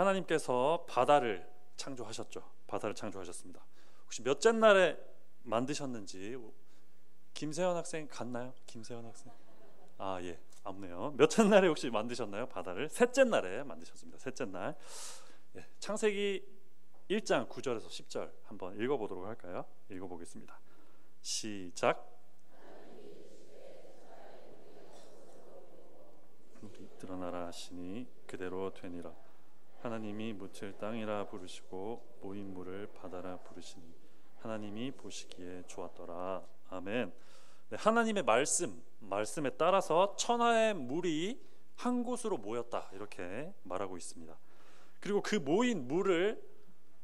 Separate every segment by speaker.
Speaker 1: 하나님께서 바다를 창조하셨죠. 바다를 창조하셨습니다. 혹시 몇째 날에 만드셨는지 김세현 학생 갔나요? 김세현 학생? 예, 없네요. 몇째 날에 혹시 만드셨나요? 바다를 셋째 날에 만드셨습니다. 셋째 날. 예, 창세기 1장 9절에서 10절 한번 읽어보도록 할까요? 읽어보겠습니다. 시작. 물이 드러나라 하시니 그대로 되니라. 하나님이 묻힐 땅이라 부르시고 모인 물을 바다라 부르시니 하나님이 보시기에 좋았더라. 아멘. 네, 하나님의 말씀에 따라서 천하의 물이 한 곳으로 모였다 이렇게 말하고 있습니다. 그리고 그 모인 물을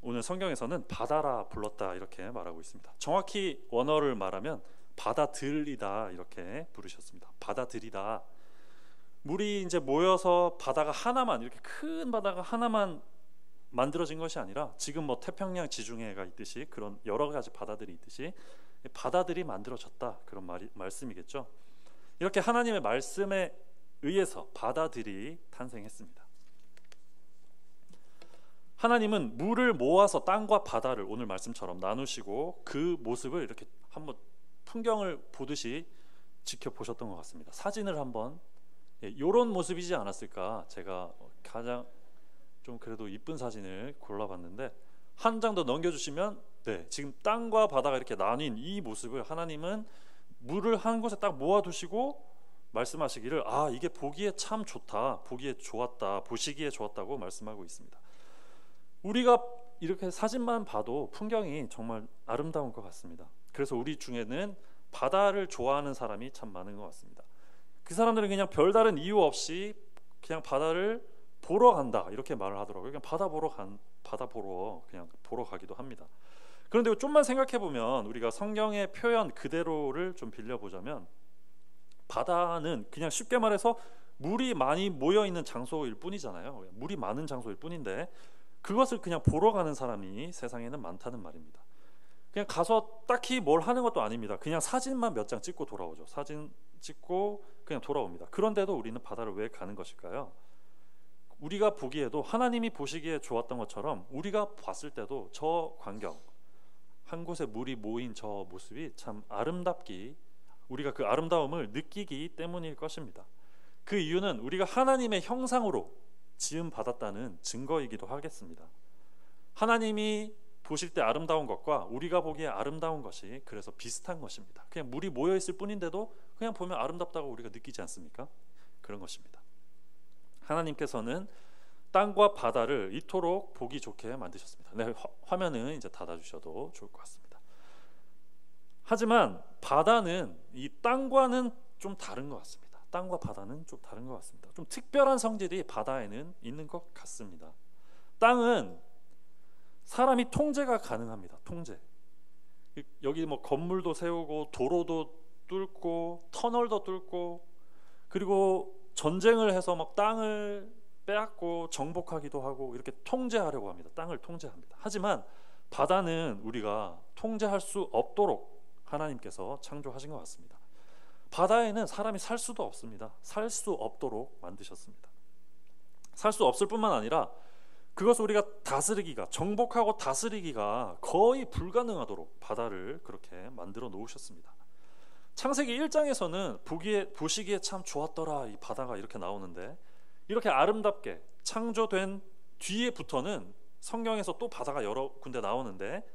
Speaker 1: 오늘 성경에서는 바다라 불렀다 이렇게 말하고 있습니다. 정확히 원어를 말하면 바다들이다 이렇게 부르셨습니다. 바다들이다. 물이 이제 모여서 바다가 하나만, 이렇게 큰 바다가 하나만 만들어진 것이 아니라 지금 뭐 태평양 지중해가 있듯이 그런 여러 가지 바다들이 있듯이 바다들이 만들어졌다, 그런 말씀이겠죠. 이렇게 하나님의 말씀에 의해서 바다들이 탄생했습니다. 하나님은 물을 모아서 땅과 바다를 오늘 말씀처럼 나누시고 그 모습을 이렇게 한번 풍경을 보듯이 지켜보셨던 것 같습니다. 사진을 한번 이런 모습이지 않았을까, 제가 가장 좀 그래도 이쁜 사진을 골라봤는데 한 장 더 넘겨주시면, 네, 지금 땅과 바다가 이렇게 나뉜 이 모습을 하나님은 물을 한 곳에 딱 모아두시고 말씀하시기를 이게 보기에 참 좋다, 보기에 좋았다, 보시기에 좋았다고 말씀하고 있습니다. 우리가 이렇게 사진만 봐도 풍경이 정말 아름다운 것 같습니다. 그래서 우리 중에는 바다를 좋아하는 사람이 참 많은 것 같습니다. 그 사람들은 그냥 별다른 이유 없이 그냥 바다를 보러 간다 이렇게 말을 하더라고요. 그냥 바다 보러 그냥 보러 가기도 합니다. 그런데 좀만 생각해 보면 우리가 성경의 표현 그대로를 좀 빌려보자면 바다는 그냥 쉽게 말해서 물이 많이 모여 있는 장소일 뿐이잖아요. 물이 많은 장소일 뿐인데 그것을 그냥 보러 가는 사람이 세상에는 많다는 말입니다. 그냥 가서 딱히 뭘 하는 것도 아닙니다. 그냥 사진만 몇 장 찍고 돌아오죠. 사진 찍고 그냥 돌아옵니다. 그런데도 우리는 바다를 왜 가는 것일까요? 우리가 보기에도 하나님이 보시기에 좋았던 것처럼 우리가 봤을 때도 저 광경, 한 곳에 물이 모인 저 모습이 참 아름답기, 우리가 그 아름다움을 느끼기 때문일 것입니다. 그 이유는 우리가 하나님의 형상으로 지음 받았다는 증거이기도 하겠습니다. 하나님이 보실 때 아름다운 것과 우리가 보기에 아름다운 것이 그래서 비슷한 것입니다. 그냥 물이 모여 있을 뿐인데도 그냥 보면 아름답다고 우리가 느끼지 않습니까? 그런 것입니다. 하나님께서는 땅과 바다를 이토록 보기 좋게 만드셨습니다. 네, 화면은 이제 닫아주셔도 좋을 것 같습니다. 하지만 바다는 이 땅과는 좀 다른 것 같습니다. 땅과 바다는 좀 다른 것 같습니다. 좀 특별한 성질이 바다에는 있는 것 같습니다. 땅은 사람이 통제가 가능합니다. 통제. 여기 뭐 건물도 세우고 도로도 뚫고 터널도 뚫고 그리고 전쟁을 해서 막 땅을 빼앗고 정복하기도 하고 이렇게 통제하려고 합니다. 땅을 통제합니다. 하지만 바다는 우리가 통제할 수 없도록 하나님께서 창조하신 것 같습니다. 바다에는 사람이 살 수도 없습니다. 살 수 없도록 만드셨습니다. 살 수 없을 뿐만 아니라 그것을 우리가 다스리기가, 정복하고 다스리기가 거의 불가능하도록 바다를 그렇게 만들어 놓으셨습니다. 창세기 1장에서는 보시기에 참 좋았더라 이 바다가 이렇게 나오는데 이렇게 아름답게 창조된 뒤에부터는 성경에서 또 바다가 여러 군데 나오는데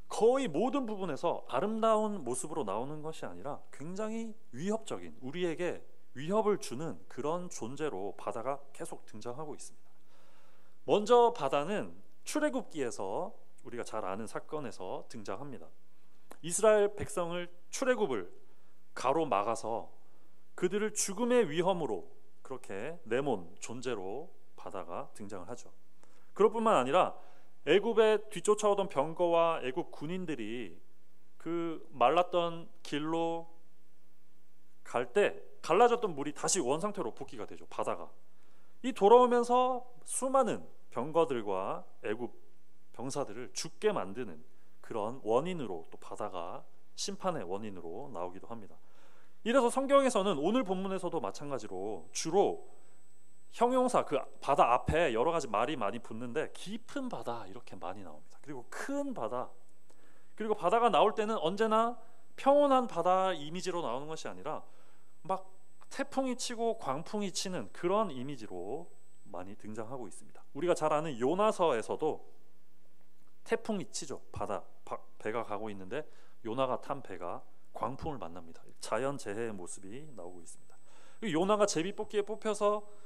Speaker 1: 거의 모든 부분에서 아름다운 모습으로 나오는 것이 아니라 굉장히 위협적인, 우리에게 위협을 주는 그런 존재로 바다가 계속 등장하고 있습니다. 먼저 바다는 출애굽기에서 우리가 잘 아는 사건에서 등장합니다. 이스라엘 백성을 출애굽을 가로막아서 그들을 죽음의 위험으로 그렇게 내몬 존재로 바다가 등장을 하죠. 그럴 뿐만 아니라 애굽에 뒤쫓아오던 병거와 애굽 군인들이 그 말랐던 길로 갈 때 갈라졌던 물이 다시 원상태로 복귀가 되죠. 바다가 이 돌아오면서 수많은 병거들과 애굽 병사들을 죽게 만드는 그런 원인으로 또 바다가 심판의 원인으로 나오기도 합니다. 이래서 성경에서는 오늘 본문에서도 마찬가지로 주로 형용사 그 바다 앞에 여러 가지 말이 많이 붙는데 깊은 바다 이렇게 많이 나옵니다. 그리고 큰 바다, 그리고 바다가 나올 때는 언제나 평온한 바다 이미지로 나오는 것이 아니라 막 태풍이 치고 광풍이 치는 그런 이미지로 많이 등장하고 있습니다. 우리가 잘 아는 요나서에서도 태풍이 치죠. 배가 가고 있는데 요나가 탄 배가 광풍을 만납니다. 자연 재해의 모습이 나오고 있습니다. 요나가 제비뽑기에 뽑혀서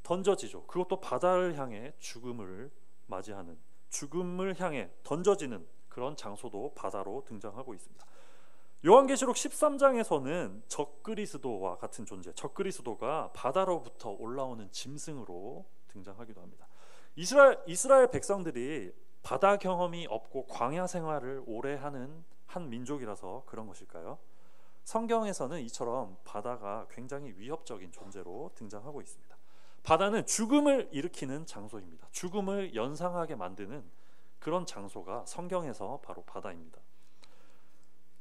Speaker 1: 던져지죠. 그것도 바다를 향해 죽음을 맞이하는, 죽음을 향해 던져지는 그런 장소도 바다로 등장하고 있습니다. 요한계시록 13장에서는 적그리스도와 같은 존재, 적그리스도가 바다로부터 올라오는 짐승으로 등장하기도 합니다. 이스라엘 백성들이 바다 경험이 없고 광야 생활을 오래 하는 한 민족이라서 그런 것일까요? 성경에서는 이처럼 바다가 굉장히 위협적인 존재로 등장하고 있습니다. 바다는 죽음을 일으키는 장소입니다. 죽음을 연상하게 만드는 그런 장소가 성경에서 바로 바다입니다.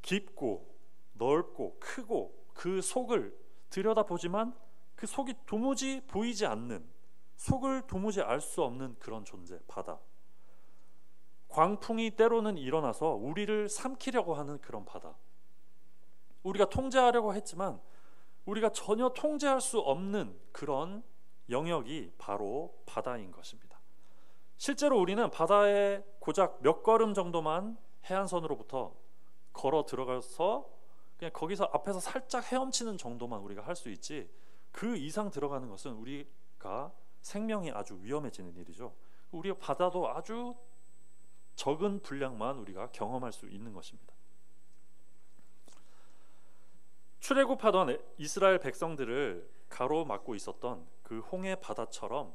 Speaker 1: 깊고 넓고 크고 그 속을 들여다보지만 그 속이 도무지 보이지 않는, 속을 도무지 알 수 없는 그런 존재, 바다. 광풍이 때로는 일어나서 우리를 삼키려고 하는 그런 바다. 우리가 통제하려고 했지만 우리가 전혀 통제할 수 없는 그런 영역이 바로 바다인 것입니다. 실제로 우리는 바다에 고작 몇 걸음 정도만 해안선으로부터 걸어 들어가서 그냥 거기서 앞에서 살짝 헤엄치는 정도만 우리가 할 수 있지, 그 이상 들어가는 것은 우리가 생명이 아주 위험해지는 일이죠. 우리 바다도 아주 적은 분량만 우리가 경험할 수 있는 것입니다. 출애굽하던 이스라엘 백성들을 가로막고 있었던 그 홍해 바다처럼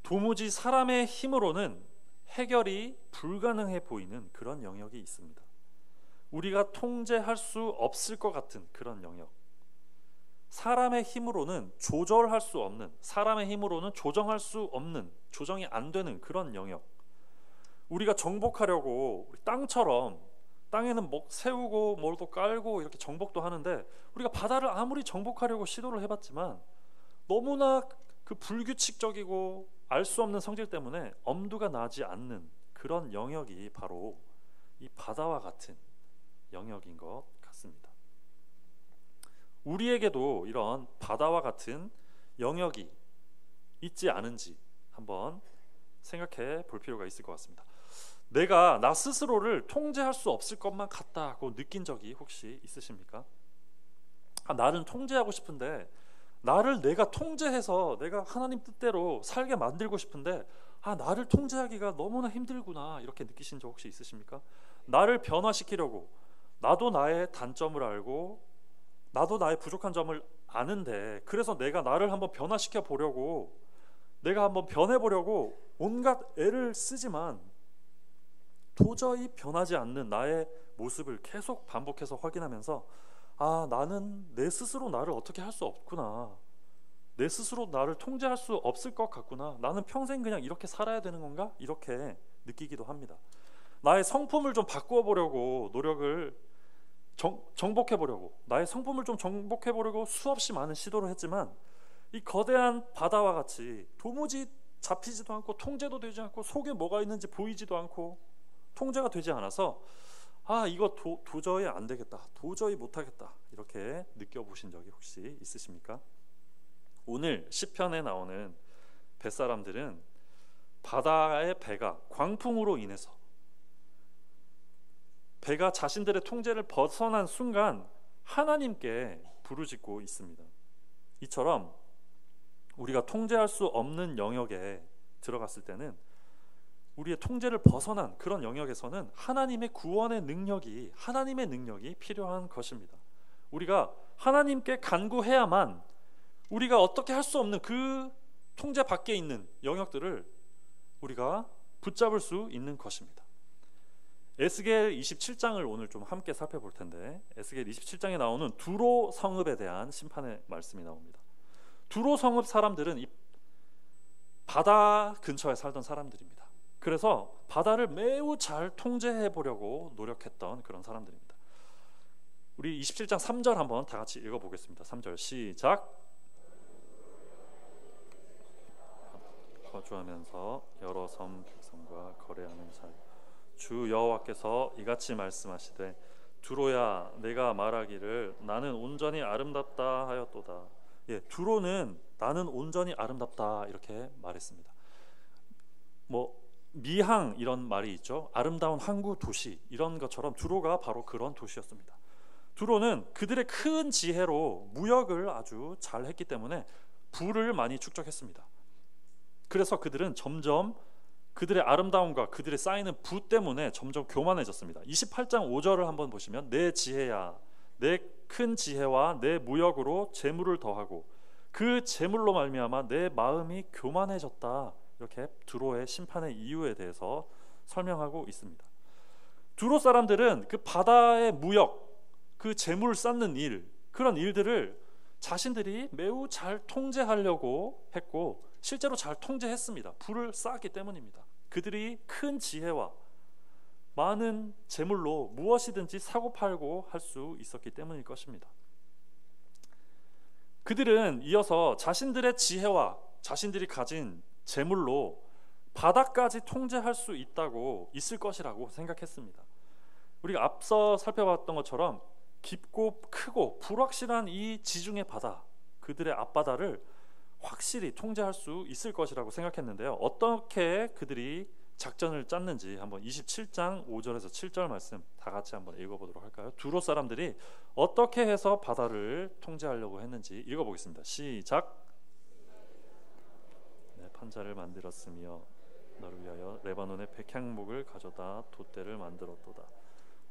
Speaker 1: 도무지 사람의 힘으로는 해결이 불가능해 보이는 그런 영역이 있습니다. 우리가 통제할 수 없을 것 같은 그런 영역, 사람의 힘으로는 조절할 수 없는, 사람의 힘으로는 조정할 수 없는, 조정이 안 되는 그런 영역, 우리가 정복하려고 땅처럼 땅에는 뭐 세우고 뭘도 깔고 이렇게 정복도 하는데 우리가 바다를 아무리 정복하려고 시도를 해봤지만 너무나 그 불규칙적이고 알 수 없는 성질 때문에 엄두가 나지 않는 그런 영역이 바로 이 바다와 같은 영역인 것 같습니다. 우리에게도 이런 바다와 같은 영역이 있지 않은지 한번 생각해 볼 필요가 있을 것 같습니다. 내가 나 스스로를 통제할 수 없을 것만 같다고 느낀 적이 혹시 있으십니까? 나를 통제하고 싶은데, 나를 내가 통제해서 내가 하나님 뜻대로 살게 만들고 싶은데 나를 통제하기가 너무나 힘들구나, 이렇게 느끼신 적 혹시 있으십니까? 나를 변화시키려고, 나도 나의 단점을 알고 나도 나의 부족한 점을 아는데, 그래서 내가 나를 한번 변화시켜 보려고, 내가 한번 변해보려고 온갖 애를 쓰지만 도저히 변하지 않는 나의 모습을 계속 반복해서 확인하면서 나는 내 스스로 나를 어떻게 할 수 없구나, 내 스스로 나를 통제할 수 없을 것 같구나, 나는 평생 그냥 이렇게 살아야 되는 건가, 이렇게 느끼기도 합니다. 나의 성품을 좀 바꾸어 보려고 노력을 정복해 보려고, 나의 성품을 좀 정복해 보려고 수없이 많은 시도를 했지만 이 거대한 바다와 같이 도무지 잡히지도 않고 통제도 되지 않고 속에 뭐가 있는지 보이지도 않고 통제가 되지 않아서 이거 도저히 안 되겠다, 도저히 못하겠다, 이렇게 느껴보신 적이 혹시 있으십니까? 오늘 시편에 나오는 뱃사람들은 바다의 배가 광풍으로 인해서 배가 자신들의 통제를 벗어난 순간 하나님께 부르짖고 있습니다. 이처럼 우리가 통제할 수 없는 영역에 들어갔을 때는, 우리의 통제를 벗어난 그런 영역에서는 하나님의 구원의 능력이, 하나님의 능력이 필요한 것입니다. 우리가 하나님께 간구해야만 우리가 어떻게 할 수 없는 그 통제 밖에 있는 영역들을 우리가 붙잡을 수 있는 것입니다. 에스겔 27장을 오늘 좀 함께 살펴볼 텐데, 에스겔 27장에 나오는 두로 성읍에 대한 심판의 말씀이 나옵니다. 두로 성읍 사람들은 이 바다 근처에 살던 사람들입니다. 그래서 바다를 매우 잘 통제해 보려고 노력했던 그런 사람들입니다. 우리 27장 3절 한번 다 같이 읽어보겠습니다. 3절 시작. 거주하면서 여러 섬 백성과 거래하는 자요. 주 여호와께서 이같이 말씀하시되 두로야 내가 말하기를 나는 온전히 아름답다 하였도다. 예, 두로는 나는 온전히 아름답다 이렇게 말했습니다. 미항 이런 말이 있죠. 아름다운 항구 도시 이런 것처럼 두로가 바로 그런 도시였습니다. 두로는 그들의 큰 지혜로 무역을 아주 잘 했기 때문에 부를 많이 축적했습니다. 그래서 그들은 점점 그들의 아름다움과 그들의 쌓이는 부 때문에 점점 교만해졌습니다. 28장 5절을 한번 보시면 내 지혜야 내 큰 지혜와 내 무역으로 재물을 더하고 그 재물로 말미암아 내 마음이 교만해졌다. 이렇게 두로의 심판의 이유에 대해서 설명하고 있습니다. 두로 사람들은 그 바다의 무역, 그 재물 쌓는 일, 그런 일들을 자신들이 매우 잘 통제하려고 했고 실제로 잘 통제했습니다. 부를 쌓았기 때문입니다. 그들이 큰 지혜와 많은 재물로 무엇이든지 사고팔고 할 수 있었기 때문일 것입니다. 그들은 이어서 자신들의 지혜와 자신들이 가진 재물로 바다까지 통제할 수 있을 것이라고 생각했습니다. 우리가 앞서 살펴봤던 것처럼 깊고 크고 불확실한 이 지중해 바다, 그들의 앞바다를 확실히 통제할 수 있을 것이라고 생각했는데요. 어떻게 그들이 작전을 짰는지 한번 27장 5절에서 7절 말씀 다 같이 한번 읽어보도록 할까요? 두로 사람들이 어떻게 해서 바다를 통제하려고 했는지 읽어보겠습니다. 시작. 네, 판자를 만들었으며 너를 위하여 레바논의 백향목을 가져다 돛대를 만들었도다.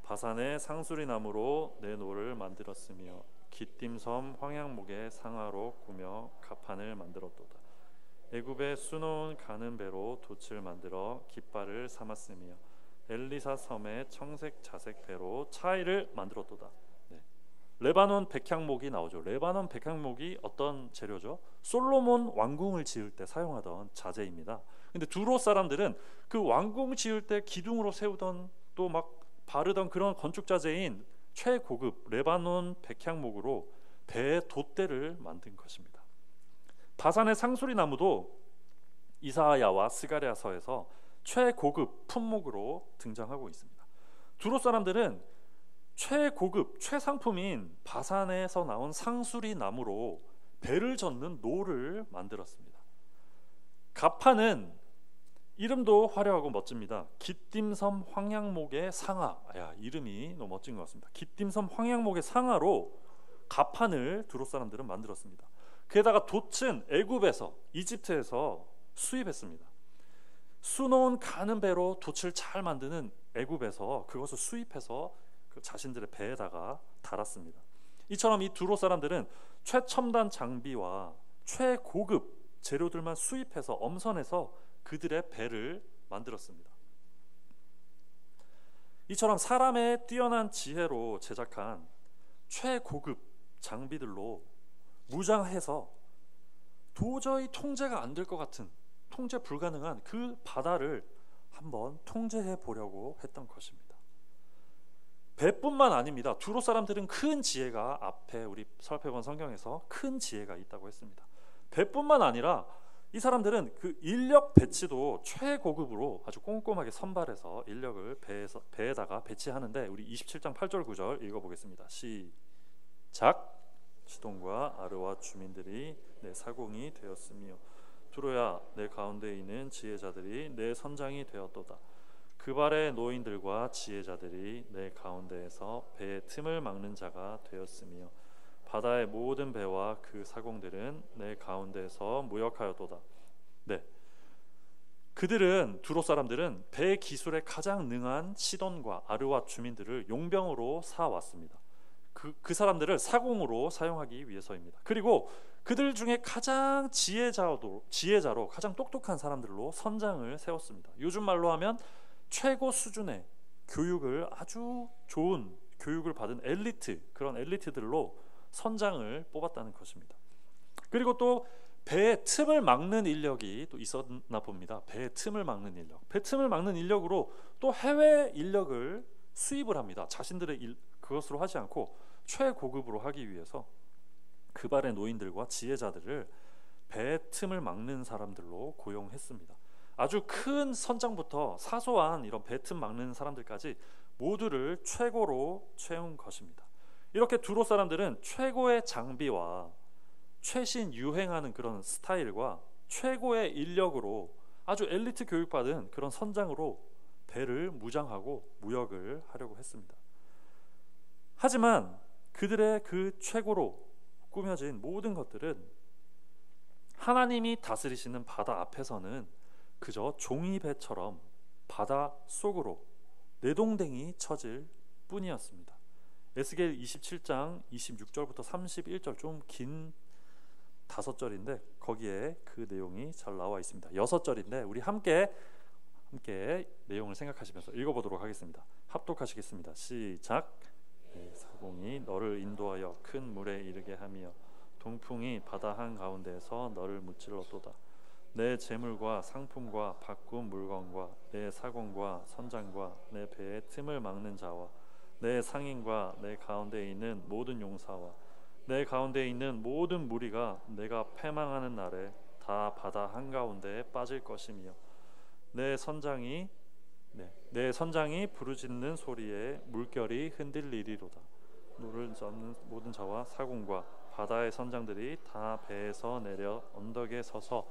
Speaker 1: 바산의 상수리 나무로 내 노를 만들었으며 기띔섬 황양목의 상아로 꾸며 가판을 만들었도다. 애굽에 수놓은 가는 배로 돛을 만들어 깃발을 삼았으며 엘리사 섬의 청색 자색 배로 차이를 만들었도다. 네. 레바논 백향목이 나오죠. 레바논 백향목이 어떤 재료죠? 솔로몬 왕궁을 지을 때 사용하던 자재입니다. 근데 두로 사람들은 그 왕궁 지을 때 기둥으로 세우던 또 막 바르던 그런 건축 자재인 최고급 레바논 백향목으로 배의 돛대를 만든 것입니다. 바산의 상수리 나무도 이사야와 스가랴서에서 최고급 품목으로 등장하고 있습니다. 두로 사람들은 최고급 최상품인 바산에서 나온 상수리 나무로 배를 젓는 노를 만들었습니다. 가판은 이름도 화려하고 멋집니다. 기띔섬 황양목의 상아. 이름이 너무 멋진 것 같습니다. 기띔섬 황양목의 상아로 가판을 두로 사람들은 만들었습니다. 게다가 돛은 애굽에서 이집트에서 수입했습니다. 수놓은 가는 배로 돛을 잘 만드는 애굽에서 그것을 수입해서 그 자신들의 배에다가 달았습니다. 이처럼 이 두로 사람들은 최첨단 장비와 최고급 재료들만 수입해서 엄선해서 그들의 배를 만들었습니다. 이처럼 사람의 뛰어난 지혜로 제작한 최고급 장비들로 무장해서 도저히 통제가 안 될 것 같은 통제 불가능한 그 바다를 한번 통제해 보려고 했던 것입니다. 배뿐만 아닙니다. 두로 사람들은 큰 지혜가 앞에 우리 살펴본 성경에서 큰 지혜가 있다고 했습니다. 배뿐만 아니라 이 사람들은 그 인력 배치도 최고급으로 아주 꼼꼼하게 선발해서 인력을 배에다가 배치하는데 우리 27장 8절 9절 읽어보겠습니다. 시작. 시돈과 아르와 주민들이 내 사공이 되었으며 두로야 내 가운데 있는 지혜자들이 내 선장이 되었도다. 그 발의 노인들과 지혜자들이 내 가운데에서 배의 틈을 막는 자가 되었으며 바다의 모든 배와 그 사공들은 내 가운데에서 무역하였도다. 네, 그들은 두로 사람들은 배 기술에 가장 능한 시돈과 아르와 주민들을 용병으로 사왔습니다. 그 사람들을 사공으로 사용하기 위해서입니다. 그리고 그들 중에 가장 지혜자로 가장 똑똑한 사람들로 선장을 세웠습니다. 요즘 말로 하면 최고 수준의 교육을 아주 좋은 교육을 받은 그런 엘리트들로 선장을 뽑았다는 것입니다. 그리고 또 배의 틈을 막는 인력이 또 있었나 봅니다. 배의 틈을 막는 인력. 배 틈을 막는 인력으로 또 해외 인력을 수입을 합니다. 자신들의 그것으로 하지 않고 최고급으로 하기 위해서 그 발의 노인들과 지혜자들을 배의 틈을 막는 사람들로 고용했습니다. 아주 큰 선장부터 사소한 이런 배 틈 막는 사람들까지 모두를 최고로 채운 것입니다. 이렇게 두로 사람들은 최고의 장비와 최신 유행하는 그런 스타일과 최고의 인력으로 아주 엘리트 교육받은 그런 선장으로 배를 무장하고 무역을 하려고 했습니다. 하지만 그들의 그 최고로 꾸며진 모든 것들은 하나님이 다스리시는 바다 앞에서는 그저 종이배처럼 바다 속으로 내동댕이 쳐질 뿐이었습니다. 에스겔 27장 26절부터 31절 좀 긴 5절인데 거기에 그 내용이 잘 나와 있습니다. 6절인데 우리 함께 내용을 생각하시면서 읽어보도록 하겠습니다. 합독하시겠습니다. 시작. 사공이 너를 인도하여 큰 물에 이르게 하며 동풍이 바다 한가운데에서 너를 무찔렀도다. 내 재물과 상품과 바꾼 물건과 내 사공과 선장과 내 배의 틈을 막는 자와 내 상인과 내 가운데에 있는 모든 용사와 내 가운데에 있는 모든 무리가 내가 패망하는 날에 다 바다 한가운데에 빠질 것이며 내 선장이 부르짖는 소리에 물결이 흔들리리로다. 물을 잡는 모든 자와 사공과 바다의 선장들이 다 배에서 내려 언덕에 서서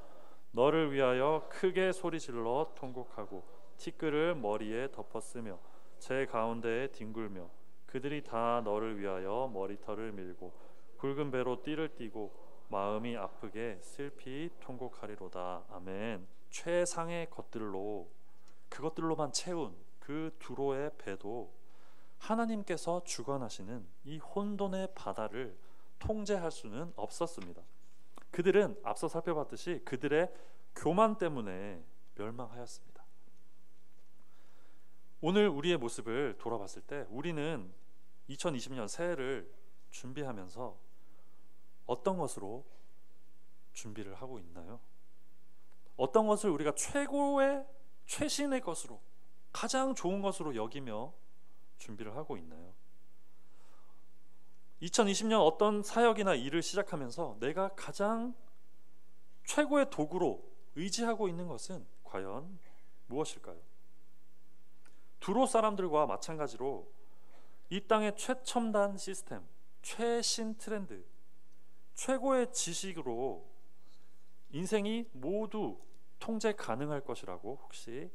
Speaker 1: 너를 위하여 크게 소리질러 통곡하고 티끌을 머리에 덮었으며 제 가운데에 뒹굴며 그들이 다 너를 위하여 머리털을 밀고 굵은 배로 띠를 띠고 마음이 아프게 슬피 통곡하리로다. 아멘. 최상의 것들로 그것들로만 채운 그 두로의 배도 하나님께서 주관하시는 이 혼돈의 바다를 통제할 수는 없었습니다. 그들은 앞서 살펴봤듯이 그들의 교만 때문에 멸망하였습니다. 오늘 우리의 모습을 돌아봤을 때 우리는 2020년 새해를 준비하면서 어떤 것으로 준비를 하고 있나요? 어떤 것을 우리가 최고의 최신의 것으로 가장 좋은 것으로 여기며 준비를 하고 있나요? 2020년 어떤 사역이나 일을 시작하면서 내가 가장 최고의 도구로 의지하고 있는 것은 과연 무엇일까요? 두로 사람들과 마찬가지로 이 땅의 최첨단 시스템, 최신 트렌드, 최고의 지식으로 인생이 모두 통제 가능할 것이라고 혹시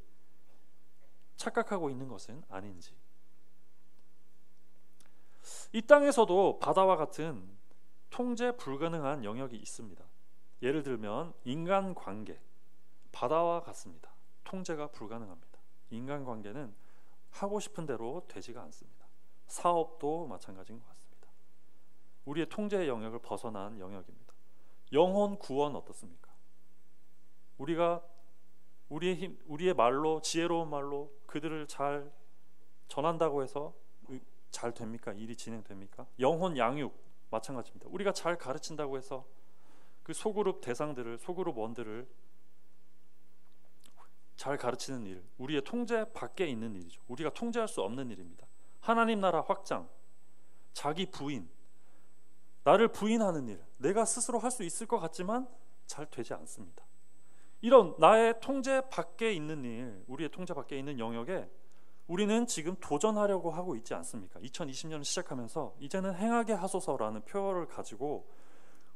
Speaker 1: 착각하고 있는 것은 아닌지. 이 땅에서도 바다와 같은 통제 불가능한 영역이 있습니다. 예를 들면 인간관계, 바다와 같습니다. 통제가 불가능합니다. 인간관계는 하고 싶은 대로 되지가 않습니다. 사업도 마찬가지인 것 같습니다. 우리의 통제 영역을 벗어난 영역입니다. 영혼 구원 어떻습니까? 우리가 우리의 말로, 지혜로운 말로 그들을 잘 전한다고 해서 잘 됩니까? 일이 진행됩니까? 영혼 양육 마찬가지입니다. 우리가 잘 가르친다고 해서 그 소그룹 대상들을, 소그룹 원들을 잘 가르치는 일, 우리의 통제 밖에 있는 일이죠. 우리가 통제할 수 없는 일입니다. 하나님 나라 확장, 자기 부인, 나를 부인하는 일, 내가 스스로 할 수 있을 것 같지만 잘 되지 않습니다. 이런 나의 통제 밖에 있는 일, 우리의 통제 밖에 있는 영역에 우리는 지금 도전하려고 하고 있지 않습니까? 2020년을 시작하면서 이제는 행하게 하소서라는 표어를 가지고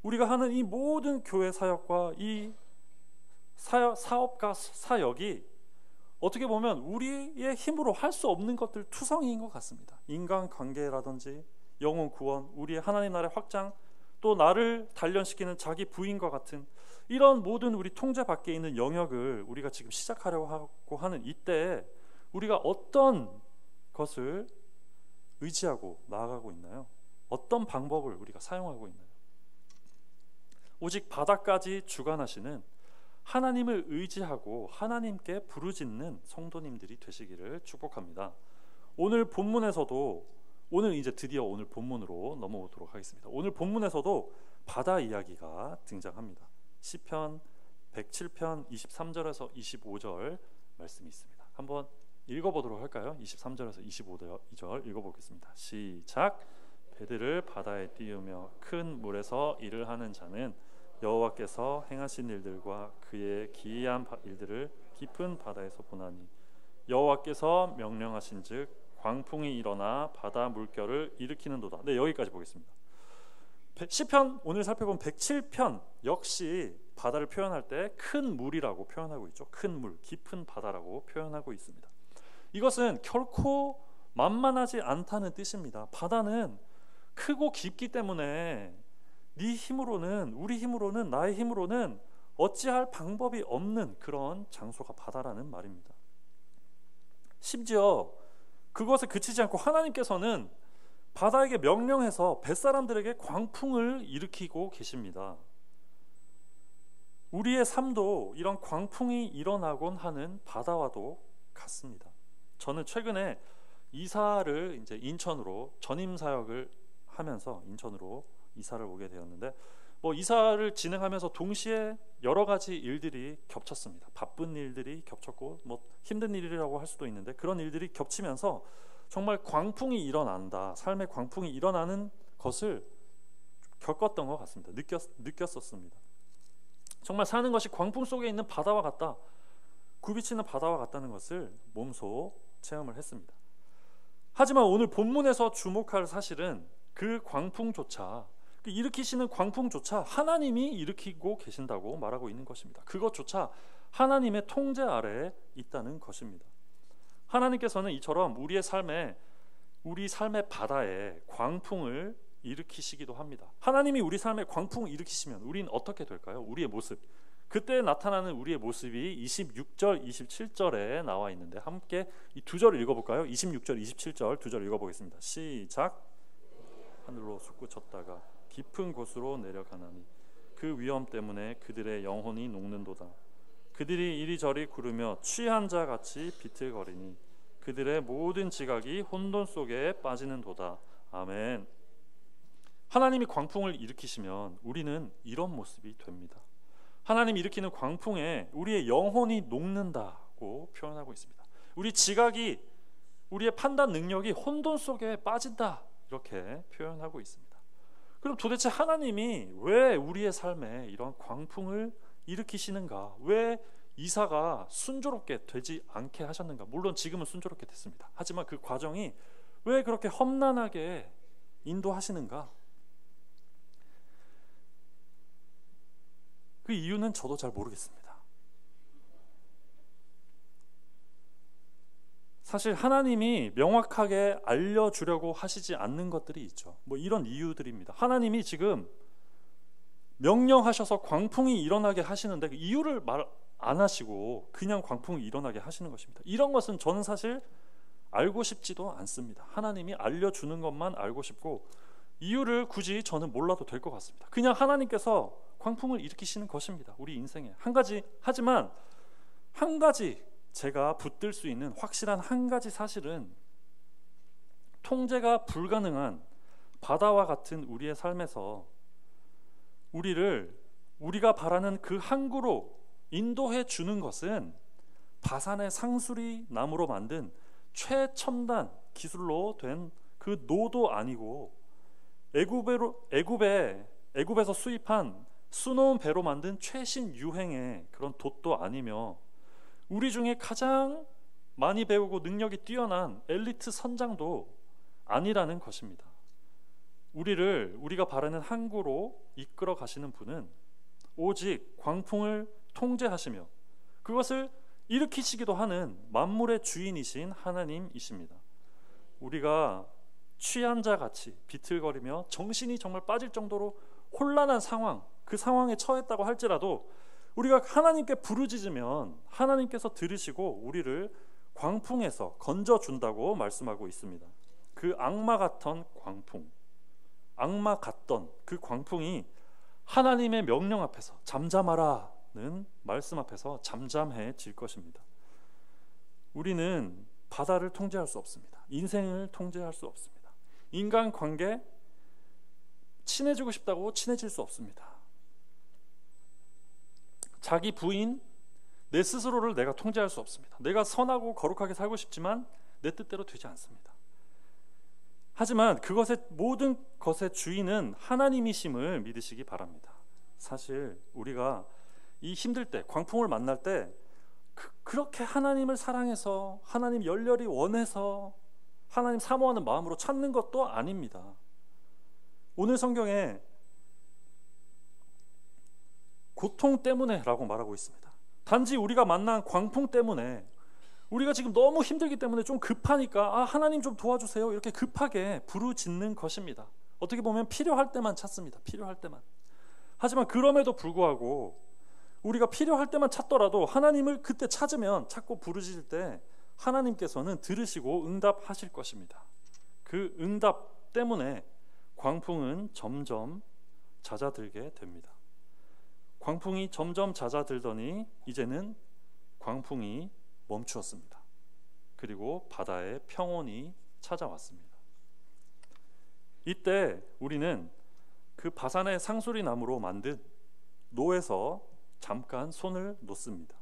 Speaker 1: 우리가 하는 이 모든 교회 사역과 이 사업과 사역이 어떻게 보면 우리의 힘으로 할 수 없는 것들 투성이인 것 같습니다. 인간관계라든지 영혼 구원, 우리의 하나님 나라의 확장, 또 나를 단련시키는 자기 부인과 같은 이런 모든 우리 통제 밖에 있는 영역을 우리가 지금 시작하려고 하고 하는 이때에 우리가 어떤 것을 의지하고 나아가고 있나요? 어떤 방법을 우리가 사용하고 있나요? 오직 바다까지 주관하시는 하나님을 의지하고 하나님께 부르짖는 성도님들이 되시기를 축복합니다. 오늘 본문에서도 오늘 이제 드디어 오늘 본문으로 넘어오도록 하겠습니다. 오늘 본문에서도 바다 이야기가 등장합니다. 시편 107편 23절에서 25절 말씀이 있습니다. 한번 읽어보도록 할까요? 23절에서 25절 읽어보겠습니다. 시작. 배들을 바다에 띄우며 큰 물에서 일을 하는 자는 여호와께서 행하신 일들과 그의 기이한 일들을 깊은 바다에서 보나니 여호와께서 명령하신즉 광풍이 일어나 바다 물결을 일으키는도다. 네, 여기까지 보겠습니다. 시편 오늘 살펴본 107편 역시 바다를 표현할 때 큰 물이라고 표현하고 있죠. 큰 물, 깊은 바다라고 표현하고 있습니다. 이것은 결코 만만하지 않다는 뜻입니다. 바다는 크고 깊기 때문에 네 힘으로는, 우리 힘으로는, 나의 힘으로는 어찌할 방법이 없는 그런 장소가 바다라는 말입니다. 심지어 그것에 그치지 않고 하나님께서는 바다에게 명령해서 뱃사람들에게 광풍을 일으키고 계십니다. 우리의 삶도 이런 광풍이 일어나곤 하는 바다와도 같습니다. 저는 최근에 이사를 이제 인천으로 전임 사역을 하면서 인천으로 이사를 오게 되었는데 이사를 진행하면서 동시에 여러 가지 일들이 겹쳤습니다. 바쁜 일들이 겹쳤고 힘든 일이라고 할 수도 있는데 그런 일들이 겹치면서 정말 광풍이 일어난다, 삶의 광풍이 일어나는 것을 겪었던 것 같습니다. 느꼈었습니다. 정말 사는 것이 광풍 속에 있는 바다와 같다, 굽이치는 바다와 같다는 것을 몸소 체험을 했습니다. 하지만 오늘 본문에서 주목할 사실은 그 광풍조차, 일으키시는 광풍조차 하나님이 일으키고 계신다고 말하고 있는 것입니다. 그것조차 하나님의 통제 아래에 있다는 것입니다. 하나님께서는 이처럼 우리 삶의 바다에 광풍을 일으키시기도 합니다. 하나님이 우리 삶에 광풍을 일으키시면 우리는 어떻게 될까요? 우리의 모습, 그때 나타나는 우리의 모습이 26절, 27절에 나와 있는데 함께 이 두 절을 읽어볼까요? 26절, 27절 두 절 읽어보겠습니다. 시작. 하늘로 솟구쳤다가 깊은 곳으로 내려가나니 그 위험 때문에 그들의 영혼이 녹는도다. 그들이 이리저리 구르며 취한 자 같이 비틀거리니 그들의 모든 지각이 혼돈 속에 빠지는도다. 아멘. 하나님이 광풍을 일으키시면 우리는 이런 모습이 됩니다. 하나님이 일으키는 광풍에 우리의 영혼이 녹는다고 표현하고 있습니다. 우리 지각이, 우리의 판단 능력이 혼돈 속에 빠진다, 이렇게 표현하고 있습니다. 그럼 도대체 하나님이 왜 우리의 삶에 이런 광풍을 일으키시는가? 왜 이사가 순조롭게 되지 않게 하셨는가? 물론 지금은 순조롭게 됐습니다. 하지만 그 과정이 왜 그렇게 험난하게 인도하시는가? 그 이유는 저도 잘 모르겠습니다. 사실 하나님이 명확하게 알려주려고 하시지 않는 것들이 있죠. 이런 이유들입니다. 하나님이 지금 명령하셔서 광풍이 일어나게 하시는데 그 이유를 말 안 하시고 그냥 광풍이 일어나게 하시는 것입니다. 이런 것은 저는 사실 알고 싶지도 않습니다. 하나님이 알려주는 것만 알고 싶고 이유를 굳이 저는 몰라도 될 것 같습니다. 그냥 하나님께서 광풍을 일으키시는 것입니다. 우리 인생에 하지만 한 가지 제가 붙들 수 있는 확실한 한 가지 사실은 통제가 불가능한 바다와 같은 우리의 삶에서 우리가 바라는 그 항구로 인도해 주는 것은 바산의 상수리 나무로 만든 최첨단 기술로 된 그 노도 아니고 애굽에서 수입한 수놓은 배로 만든 최신 유행의 그런 돛도 아니며 우리 중에 가장 많이 배우고 능력이 뛰어난 엘리트 선장도 아니라는 것입니다. 우리가 바라는 항구로 이끌어 가시는 분은 오직 광풍을 통제하시며 그것을 일으키시기도 하는 만물의 주인이신 하나님이십니다. 우리가 취한 자 같이 비틀거리며 정신이 정말 빠질 정도로 혼란한 상황, 그 상황에 처했다고 할지라도 우리가 하나님께 부르짖으면 하나님께서 들으시고 우리를 광풍에서 건져준다고 말씀하고 있습니다. 그 악마 같던 그 광풍이 하나님의 명령 앞에서 잠잠하라는 말씀 앞에서 잠잠해질 것입니다. 우리는 바다를 통제할 수 없습니다. 인생을 통제할 수 없습니다. 인간관계 친해지고 싶다고 친해질 수 없습니다. 자기 부인, 내 스스로를 내가 통제할 수 없습니다. 내가 선하고 거룩하게 살고 싶지만 내 뜻대로 되지 않습니다. 하지만 모든 것의 주인은 하나님이심을 믿으시기 바랍니다. 사실 우리가 이 힘들 때, 광풍을 만날 때 그렇게 하나님을 사랑해서 하나님 열렬히 원해서 하나님 사모하는 마음으로 찾는 것도 아닙니다. 오늘 성경에 고통 때문에 라고 말하고 있습니다. 단지 우리가 만난 광풍 때문에, 우리가 지금 너무 힘들기 때문에 좀 급하니까 하나님 좀 도와주세요 이렇게 급하게 부르짖는 것입니다. 어떻게 보면 필요할 때만 찾습니다. 필요할 때만. 하지만 그럼에도 불구하고 우리가 필요할 때만 찾더라도 하나님을 그때 찾고 부르짖을 때 하나님께서는 들으시고 응답하실 것입니다. 그 응답 때문에 광풍은 점점 잦아들게 됩니다. 광풍이 점점 잦아들더니 이제는 광풍이 멈추었습니다. 그리고 바다에 평온이 찾아왔습니다. 이때 우리는 그 바산의 상수리 나무로 만든 노에서 잠깐 손을 놓습니다.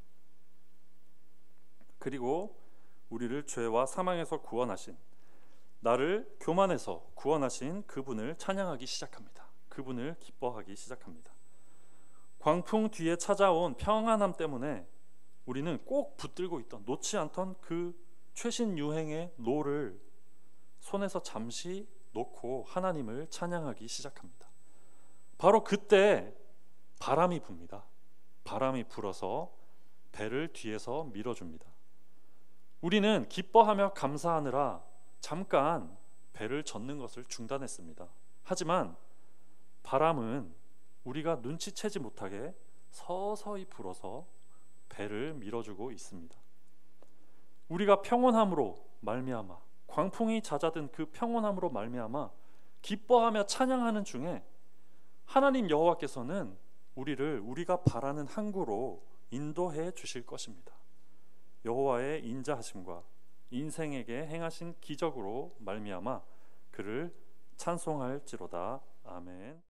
Speaker 1: 그리고 우리를 죄와 사망에서 구원하신, 나를 교만에서 구원하신 그분을 찬양하기 시작합니다. 그분을 기뻐하기 시작합니다. 광풍 뒤에 찾아온 평안함 때문에 우리는 꼭 붙들고 있던, 놓지 않던 그 최신 유행의 노를 손에서 잠시 놓고 하나님을 찬양하기 시작합니다. 바로 그때 바람이 붑니다. 바람이 불어서 배를 뒤에서 밀어줍니다. 우리는 기뻐하며 감사하느라 잠깐 배를 젓는 것을 중단했습니다. 하지만 바람은 우리가 눈치채지 못하게 서서히 불어서 배를 밀어주고 있습니다. 우리가 평온함으로 말미암아, 광풍이 잦아든 그 평온함으로 말미암아 기뻐하며 찬양하는 중에 하나님 여호와께서는 우리를 우리가 바라는 항구로 인도해 주실 것입니다. 여호와의 인자하심과 인생에게 행하신 기적으로 말미암아 그를 찬송할지로다. 아멘.